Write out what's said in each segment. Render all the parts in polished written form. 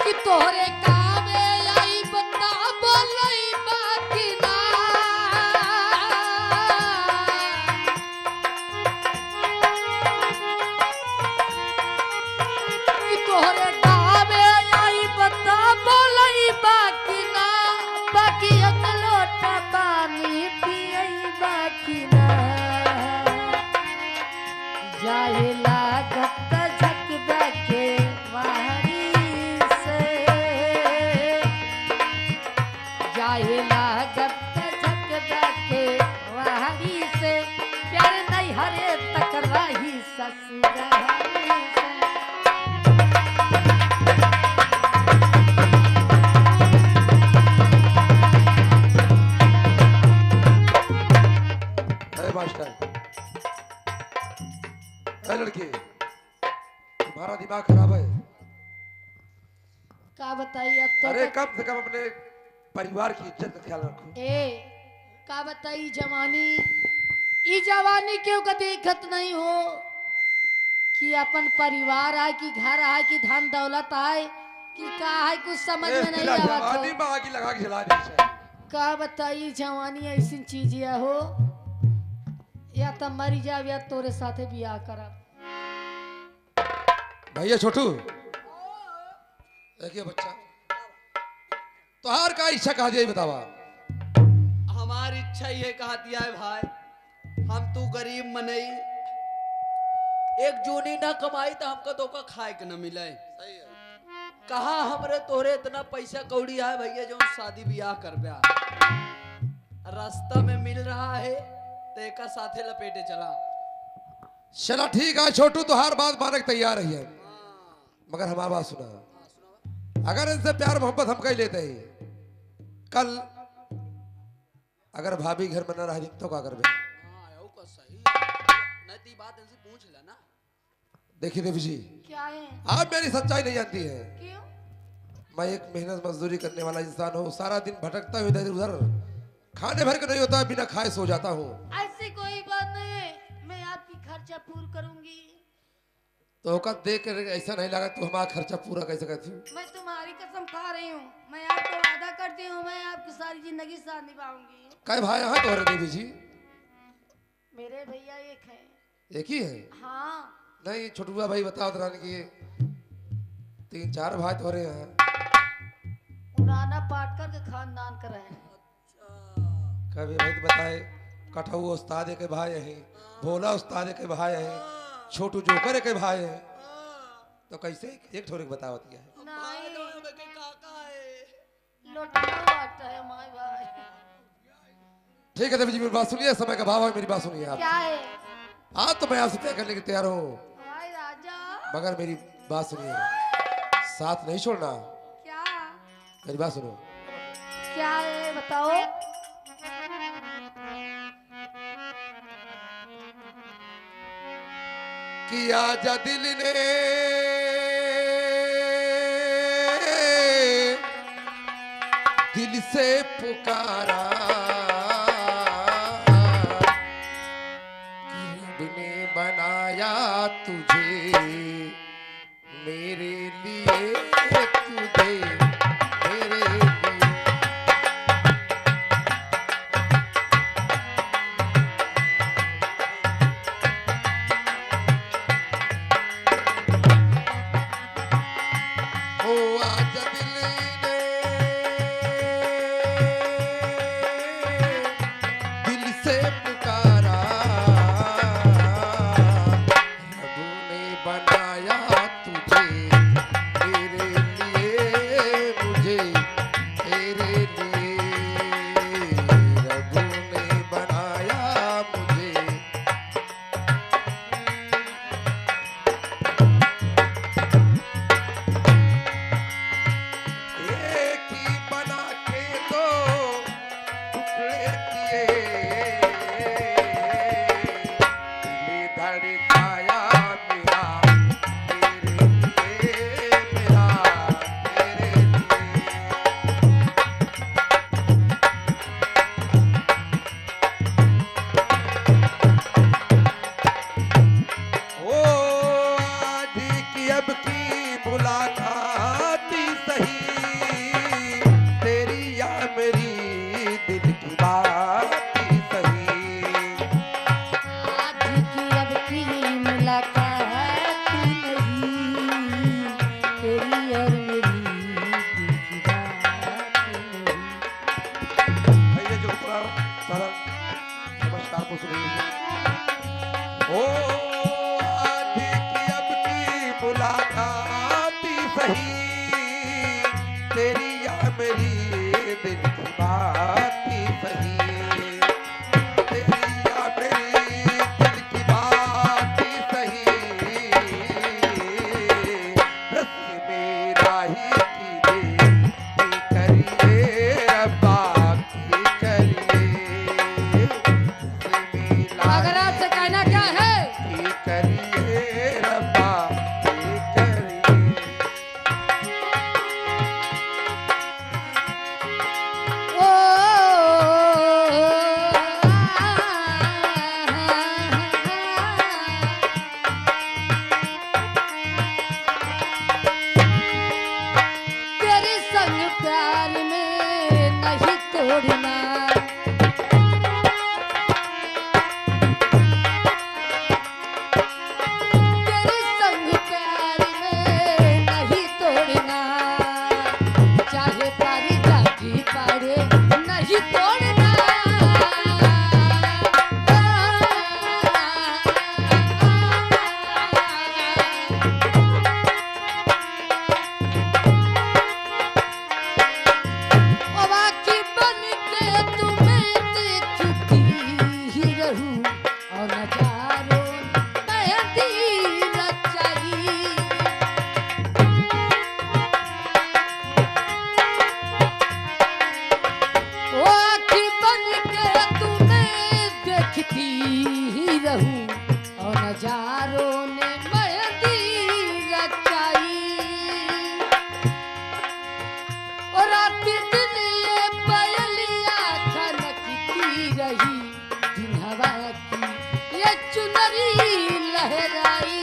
कि तोहरे कामे आई बता बोलई बाकी ना कि तोहरे कामे आई बता बोलई बाकी ना बाकी एक लोटा पानी पियई बाकी ना जाए लागत झकदा के वारी से जाए लागत झकदा के वारी से प्यार नहीं हरे तकराही ससुरारी से अरे मास्टर, अरे लड़के, तुम्हारा दिमाग खराब है। का बताइए अब तो अरे कम से कम अपने परिवार की इज्जत का ख्याल रखो। का बताई जवानी ई जवानी क्यों का देखत नहीं हो कि अपन परिवार आए कि घर आए कि धन दौलत आए कि का है कुछ समझ में नहीं आवत जवानी हो। में आग लगा के जला दी चाहिए। का बताई जवानी ऐसी चीज है हो या तो मरी जाब या तोरे साथे बियाह करब। भैया छोटू, देखिए बच्चा, तुहार का इच्छा कहा दिया बतावा। हमारी इच्छा ये कहा दिया है भाई, हम तू गरीब मनई एक जूनी ना कमाई तो हमको तो का खाए के न मिले। कहा हमरे तोरे इतना पैसा कौड़ी है भैया जो शादी ब्याह कर ब्याह रास्ता में मिल रहा है तो एक साथे लपेटे चला। चला ठीक है छोटू, तुहार बात मानक तैयार है, मगर हमारी बात सुना। अगर इनसे प्यार मोहब्बत हम कह लेते हैं, कल अगर भाभी घर में न रही तो क्या करबे? बात इनसे पूछ लेना। देखिए देवी जी, क्या है? आप मेरी सच्चाई नहीं जानती है। क्यों? मैं एक मेहनत मजदूरी करने वाला इंसान हूँ, सारा दिन भटकता हुआ इधर उधर, खाने भर के नहीं होता, बिना खाए सो जाता हूँ। ऐसी कोई बात नहीं है, मैं आपकी खर्चा पूरा करूंगी। तो औकात देख कर ऐसा नहीं लगा तू हमारा खर्चा पूरा कैसे करती हूँ? मैं तुम्हारी कसम खा रही हूँ, मैं आपको वादा करती हूँ मैं आपकी सारी जिंदगी साथ निभाऊंगी। कई भाई यहाँ तो देवी जी? मेरे भैया एक है। एक ही है? हाँ। नहीं छोटुआ भाई बताओ तो रानी की 3-4 भाई तो रहे हैं। उनाना पाटकर के खानदान का रहे। कभी भाई तो बताए, कठऊ उस्ताद के भाई हैं, भोला उस्ताद के भाई हैं, छोटू जोकर के भाई हैं, तो कैसे एक ठोरे के बतावती है? नहीं, काका है लोटना बाटा है माय भाई। ठीक है देवी जी, मेरी बात सुनिए, समय का भाव है, मेरी बात सुनिए आप। क्या है? आज तो मैं आपसे तय करने के तैयार हूँ, भाई राजा। मगर मेरी बात सुनिए, साथ नहीं छोड़ना। क्या? मेरी बात सुनो। क्या है बताओ। कि आजा दिल ने दिल से पुकारा, कि रब ने बनाया तुझे मेरे लिए, तुझे मेरे लिए। ओ आजा दिल ने दिल से पुकारा, रब ने बनाया तुझे मेरे लिए, मुझे तेरे लिए, रब ने बनाया मुझे। सही, तेरी या मेरी दिल की बात ही सही, तेरी या मेरी दिल की बात ही सही, बस मेरा ही कीजिए की करिए रब्बा की करिए, बस मेरा अगर आपसे कहना क्या है, की करिए रब्बा की करिए। ओ तेरे संग प्यार में नहीं तोड़ना, तेरे संग प्यार में नहीं तोड़ना, चाहे पारी जागी पारे नहीं तोड़ना। ओ बाकी बन के तुम्हें देखती ही रहूं और नजारों मेहंदी रचाई। ओ आँखी बन के तुम्हें देखती ही रहूं और नजारों ने मेहंदी रचाई। और रात दिन ये पयलिया खनकती रही, दिन हवा की ये चुनरी लहराई।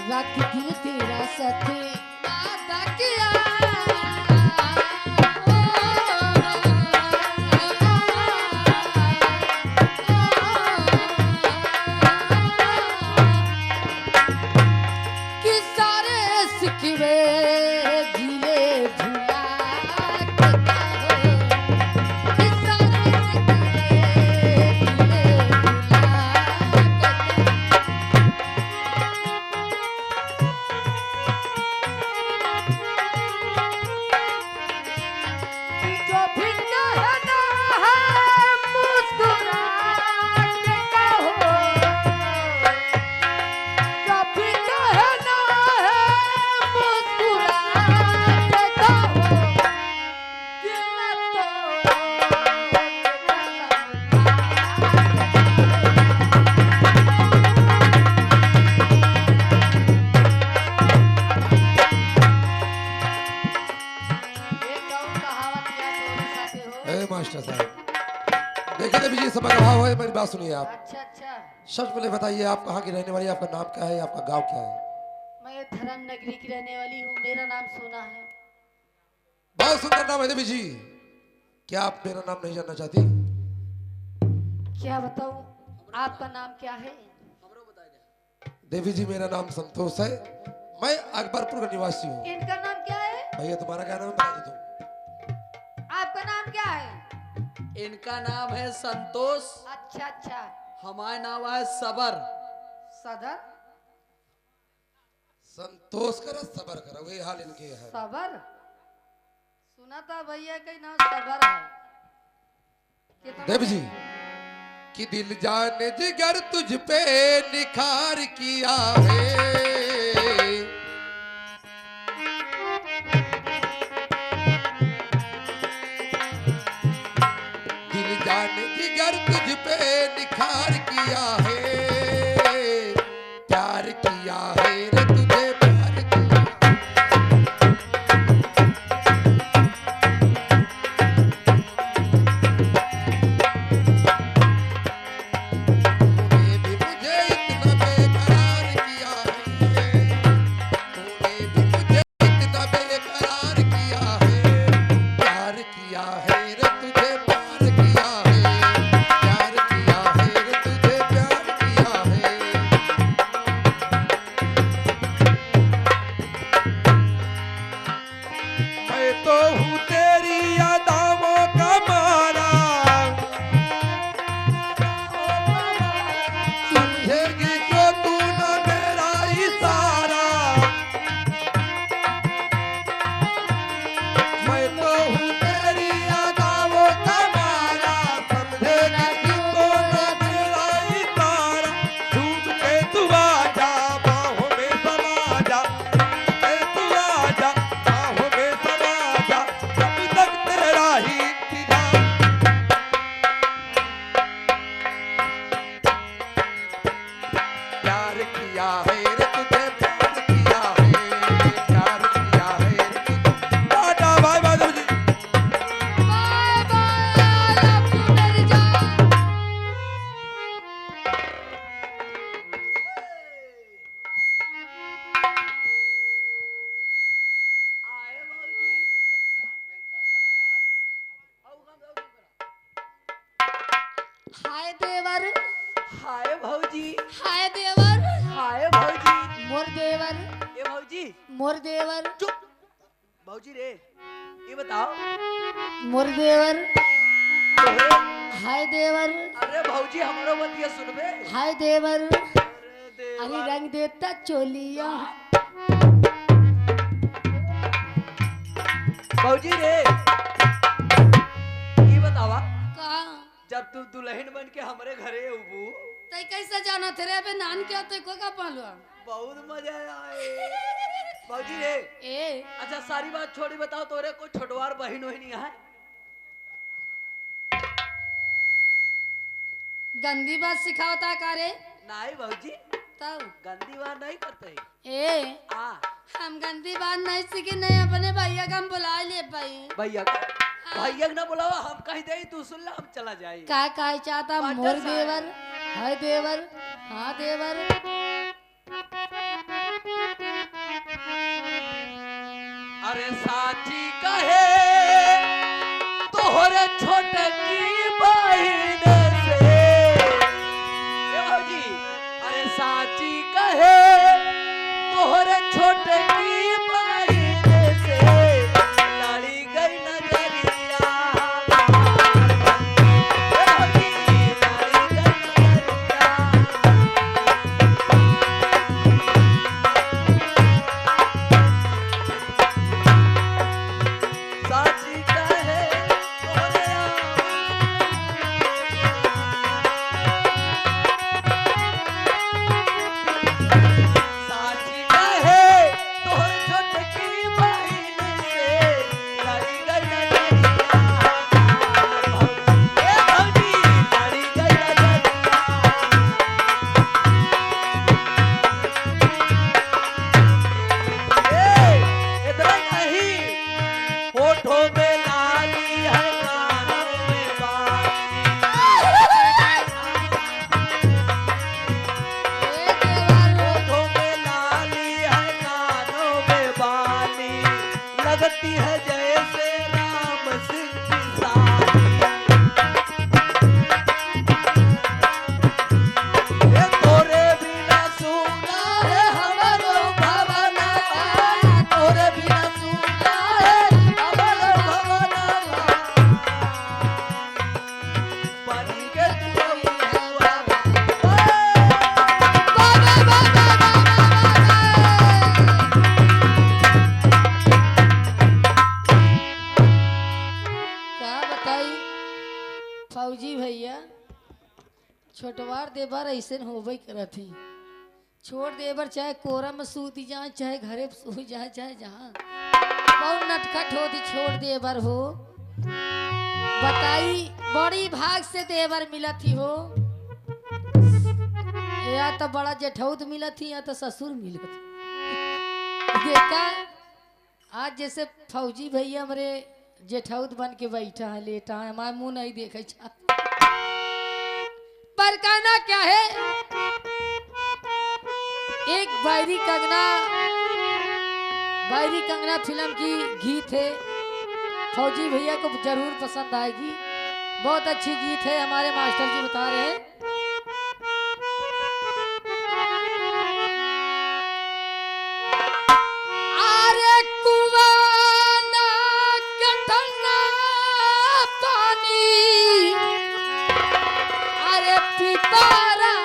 रात दिन तेरा साथ वादा किया, कि सारे सिकवे गिले भुला के कहो, कि सारे सिकवे गिले भुला के कहो। जो भी कहना है मुस्कुरा के कहो, जो भी कहना है मुस्कुरा के कहो, दिल तो एक और कहावत या तोरे साथे हो। ए मास्टर साहब, देखिए देवी जी समझ रहा हो, मेरी बात सुनिए आप। अच्छा अच्छा, सच बोले बताइए, आप कहाँ की रहने वाली, आपका नाम क्या है, आपका गांव क्या है? मैं धर्म नगरी की रहने वाली हूँ, मेरा नाम सोना है। बहुत सुंदर नाम है देवी जी, क्या आप मेरा नाम नहीं जानना चाहती? क्या बताऊँ, आपका नाम क्या है? देवी जी मेरा नाम संतोष है, मैं अकबरपुर का निवासी हूँ। इनका नाम क्या है? भैया तुम्हारा क्या नाम है बता दो तुम। आपका नाम क्या है? इनका नाम है संतोष, अच्छा अच्छा, हमारा नाम है सबर। सदर संतोष कर सबर कर, वही हाल इनके है। सबर, सुना था भैया का नाम सबर है। कितना देवी जी कि दिल जाने जिगर तुझ पे निखार किया है, दिल जाने जिगर तुझ पे निखार किया है, प्यार किया है रे तुझे प्यार किया। तूने भी मुझे इतना बेकरार किया है, तूने भी मुझे इतना बेकरार किया है, प्यार किया है रे तुझे प्यार किया है, प्यार किया है रे तुझे प्यार किया है रे तुझे प्यार किया है, प्यार किया है रे तुझे। Tata bye bye Dev ji. Bye bye love you मेरी जान। आए भाऊजी हाय देवर, हाय भाऊजी हाय देवर, हाय भाऊजी मोर देवर, ए भाऊजी मोर देवर, चुप भाऊजी रे ये बताओ मोर देवर, तोहरे हाय देवर, अरे भाऊजी हमारो बतिया सुनबे हाय देवर। अरे देवा अरे रंग देता चोलिया। भाऊजी रे ये बतावा का जब तू दुल्हन बन के हमारे घरे उबू तै कैसे जाना थे रे? अबे नान क्या तो को का पालवा। बहुत मजा आए भाऊजी रे। ए अच्छा सारी बात छोड़ी बताओ तोरे कोई छोटवार बहन वही है? गंदी बात सिखावता का रे? नहीं भाऊजी तब गंदी बात नहीं करते ए आ हम गंदी बात नहीं सीखे, नहीं अपने भैया का हम बुला ले पाई। भैया का भैया ना बुलावा हम कह दे तू सुन ला हम चला जाए। का चाहता वाटर मोर साहब। देवर, हाय देवर, हाँ देवर। अरे साची कहे तोहरे छोटे की बहन से ए भाऊजी अरे साची कहे तोहरे छोटे की बहन से लड़ी गई नजरिया ए भाऊजी लड़ी गई नजरिया। साची कहे तोरे साची कहे तोहर छोटकी बहिन से लड़ी गई नजरिया। ए भौजी लड़ी गई नजरिया। ए इतना नहीं होठों में लाली है कानों में बाली। ए देवर, होठों में लाली है कानों में बाली लगती है जैसे राम सिंह की साली। ये तोरे बिना सूना है हमारो भवना, तोरे बिना सूना है हमारो भवना। बन के तू हुआ का बताई फौजी भैया, छोटवार देवर ऐसे होबे करत ही। छोड़ देवर चाहे कोरा में सूती जाए, चाहे घरे सो जाए, चाहे जहाँ बहुत नटखट होती छोड़ देवर हो। बताई बड़ी भाग से देवर मिलत ही हो, या तो बड़ा जेठौत मिलत ही या तो ससुर मिलत ही। देखा आज जैसे फौजी भैया हमारे जेठौत बन के बैठा है, लेटा है, हमारे मुंह नहीं देखे छा। पर कहना क्या है, एक बैरी कंगना फिल्म की गीत है, फौजी भैया को जरूर पसंद आएगी। बहुत अच्छी गीत है, हमारे मास्टर जी बता रहे हैं। अरे कुआं ना कटना पानी, अरे पिपरा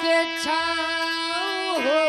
के छाँव हो।